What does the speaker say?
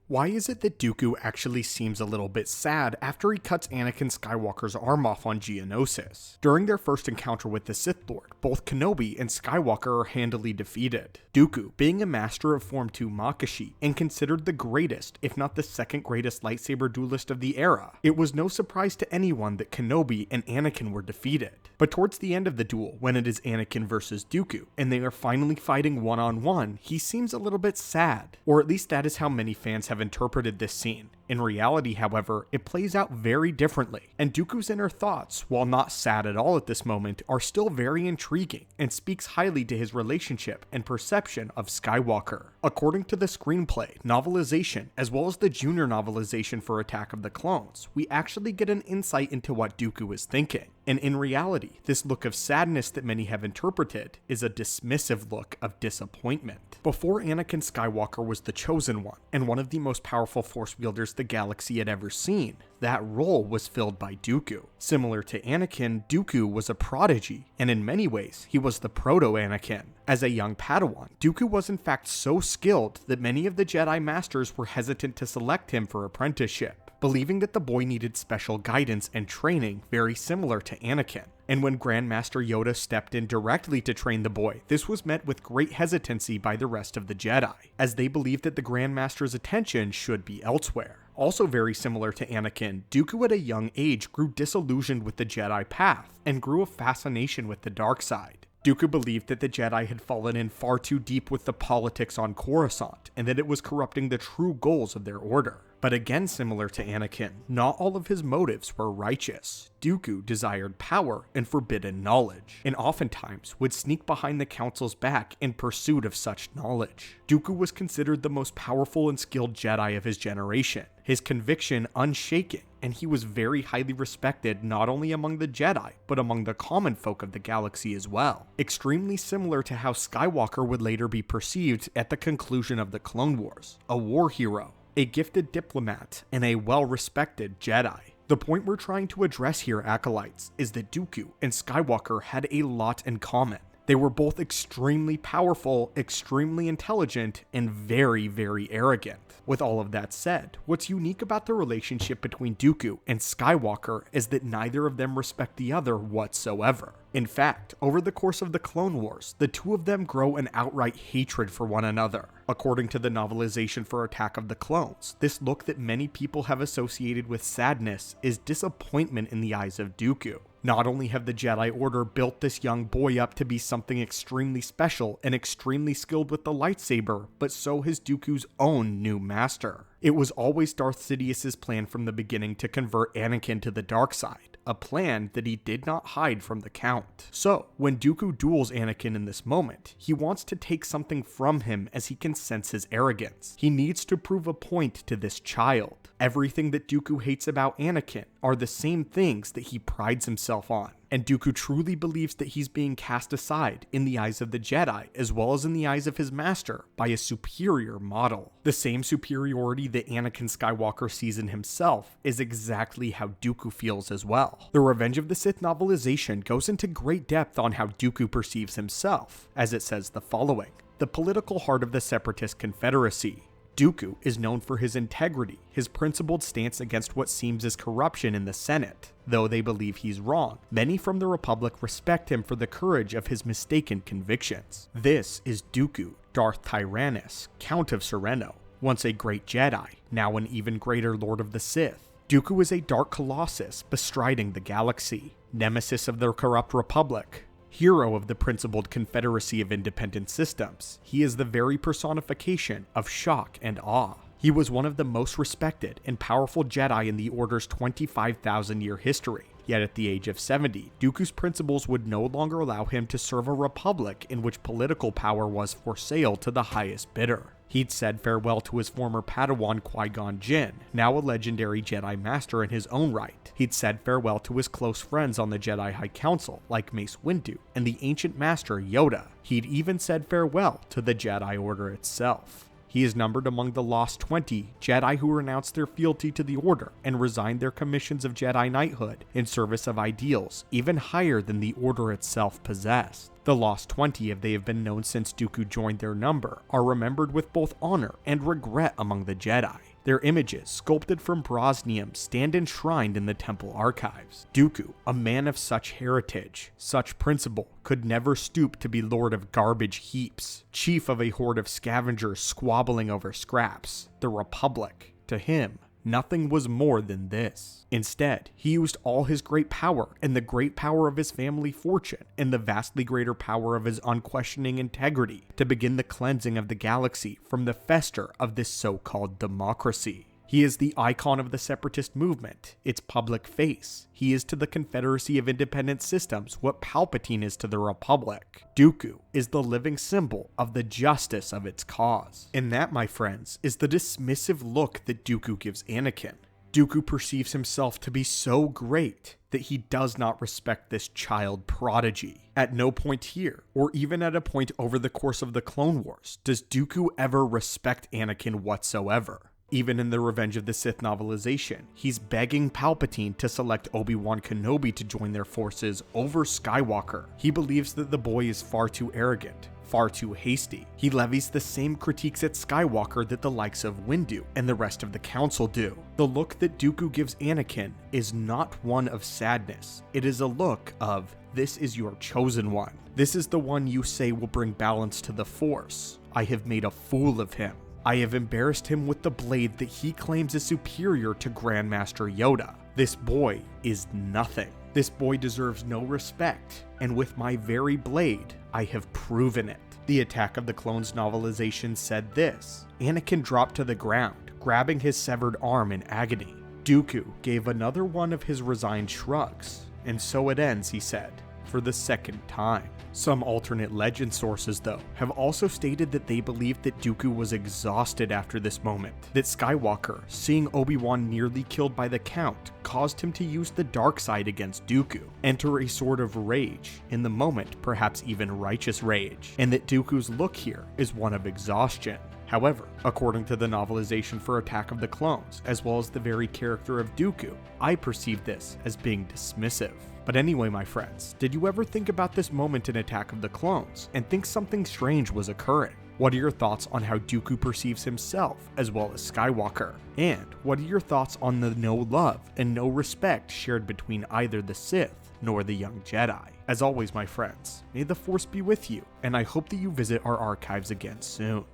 Why is it that Dooku actually seems a little bit sad after he cuts Anakin Skywalker's arm off on Geonosis? During their first encounter with the Sith Lord, both Kenobi and Skywalker are handily defeated. Dooku, being a master of Form 2 Makashi and considered the greatest, if not the second greatest lightsaber duelist of the era, it was no surprise to anyone that Kenobi and Anakin were defeated. But towards the end of the duel, when it is Anakin versus Dooku, and they are finally fighting one-on-one, he seems a little bit sad. Or at least that is how many fans have interpreted this scene. In reality, however, it plays out very differently, and Dooku's inner thoughts, while not sad at all at this moment, are still very intriguing and speaks highly to his relationship and perception of Skywalker. According to the screenplay, novelization, as well as the junior novelization for Attack of the Clones, we actually get an insight into what Dooku is thinking. And in reality, this look of sadness that many have interpreted is a dismissive look of disappointment. Before Anakin Skywalker was the chosen one, and one of the most powerful force wielders the galaxy had ever seen, that role was filled by Dooku. Similar to Anakin, Dooku was a prodigy, and in many ways, he was the proto-Anakin. As a young Padawan, Dooku was in fact so skilled that many of the Jedi Masters were hesitant to select him for apprenticeship, believing that the boy needed special guidance and training very similar to Anakin. And when Grandmaster Yoda stepped in directly to train the boy, this was met with great hesitancy by the rest of the Jedi, as they believed that the Grandmaster's attention should be elsewhere. Also very similar to Anakin, Dooku at a young age grew disillusioned with the Jedi path and grew a fascination with the dark side. Dooku believed that the Jedi had fallen in far too deep with the politics on Coruscant, and that it was corrupting the true goals of their order. But again, similar to Anakin, not all of his motives were righteous. Dooku desired power and forbidden knowledge, and oftentimes would sneak behind the Council's back in pursuit of such knowledge. Dooku was considered the most powerful and skilled Jedi of his generation, his conviction unshaken, and he was very highly respected not only among the Jedi, but among the common folk of the galaxy as well. Extremely similar to how Skywalker would later be perceived at the conclusion of the Clone Wars, a war hero, a gifted diplomat, and a well-respected Jedi. The point we're trying to address here, Acolytes, is that Dooku and Skywalker had a lot in common. They were both extremely powerful, extremely intelligent, and very, very arrogant. With all of that said, what's unique about the relationship between Dooku and Skywalker is that neither of them respect the other whatsoever. In fact, over the course of the Clone Wars, the two of them grow an outright hatred for one another. According to the novelization for Attack of the Clones, this look that many people have associated with sadness is disappointment in the eyes of Dooku. Not only have the Jedi Order built this young boy up to be something extremely special and extremely skilled with the lightsaber, but so has Dooku's own new master. It was always Darth Sidious's plan from the beginning to convert Anakin to the dark side, a plan that he did not hide from the Count. So, when Dooku duels Anakin in this moment, he wants to take something from him as he can sense his arrogance. He needs to prove a point to this child. Everything that Dooku hates about Anakin are the same things that he prides himself on. And Dooku truly believes that he's being cast aside in the eyes of the Jedi, as well as in the eyes of his master, by a superior model. The same superiority that Anakin Skywalker sees in himself is exactly how Dooku feels as well. The Revenge of the Sith novelization goes into great depth on how Dooku perceives himself, as it says the following: the political heart of the Separatist Confederacy. Dooku is known for his integrity, his principled stance against what seems as corruption in the Senate. Though they believe he's wrong, many from the Republic respect him for the courage of his mistaken convictions. This is Dooku, Darth Tyrannus, Count of Sereno, once a great Jedi, now an even greater Lord of the Sith. Dooku is a dark colossus bestriding the galaxy, nemesis of the corrupt Republic, hero of the principled Confederacy of Independent Systems. He is the very personification of shock and awe. He was one of the most respected and powerful Jedi in the Order's 25,000-year history. Yet at the age of 70, Dooku's principles would no longer allow him to serve a republic in which political power was for sale to the highest bidder. He'd said farewell to his former Padawan Qui-Gon Jinn, now a legendary Jedi Master in his own right. He'd said farewell to his close friends on the Jedi High Council, like Mace Windu and the Ancient Master Yoda. He'd even said farewell to the Jedi Order itself. He is numbered among the Lost 20 Jedi who renounced their fealty to the Order and resigned their commissions of Jedi Knighthood in service of ideals even higher than the Order itself possessed. The Lost 20, if they have been known since Dooku joined their number, are remembered with both honor and regret among the Jedi. Their images, sculpted from bronzenium, stand enshrined in the temple archives. Dooku, a man of such heritage, such principle, could never stoop to be lord of garbage heaps, chief of a horde of scavengers squabbling over scraps. The Republic, to him, nothing was more than this. Instead, he used all his great power and the great power of his family fortune and the vastly greater power of his unquestioning integrity to begin the cleansing of the galaxy from the fester of this so-called democracy. He is the icon of the separatist movement, its public face. He is to the Confederacy of Independent Systems what Palpatine is to the Republic. Dooku is the living symbol of the justice of its cause. And that, my friends, is the dismissive look that Dooku gives Anakin. Dooku perceives himself to be so great that he does not respect this child prodigy. At no point here, or even at a point over the course of the Clone Wars, does Dooku ever respect Anakin whatsoever. Even in the Revenge of the Sith novelization, he's begging Palpatine to select Obi-Wan Kenobi to join their forces over Skywalker. He believes that the boy is far too arrogant, far too hasty. He levies the same critiques at Skywalker that the likes of Windu and the rest of the Council do. The look that Dooku gives Anakin is not one of sadness. It is a look of, this is your chosen one. This is the one you say will bring balance to the Force. I have made a fool of him. I have embarrassed him with the blade that he claims is superior to Grandmaster Yoda. This boy is nothing. This boy deserves no respect, and with my very blade, I have proven it. The Attack of the Clones novelization said this: Anakin dropped to the ground, grabbing his severed arm in agony. Dooku gave another one of his resigned shrugs, and so it ends, he said, for the second time. Some alternate legend sources, though, have also stated that they believe that Dooku was exhausted after this moment, that Skywalker, seeing Obi-Wan nearly killed by the Count, caused him to use the dark side against Dooku, enter a sort of rage, in the moment perhaps even righteous rage, and that Dooku's look here is one of exhaustion. However, according to the novelization for Attack of the Clones, as well as the very character of Dooku, I perceive this as being dismissive. But anyway, my friends, did you ever think about this moment in Attack of the Clones and think something strange was occurring? What are your thoughts on how Dooku perceives himself, as well as Skywalker? And what are your thoughts on the no love and no respect shared between either the Sith nor the young Jedi? As always, my friends, may the Force be with you, and I hope that you visit our archives again soon.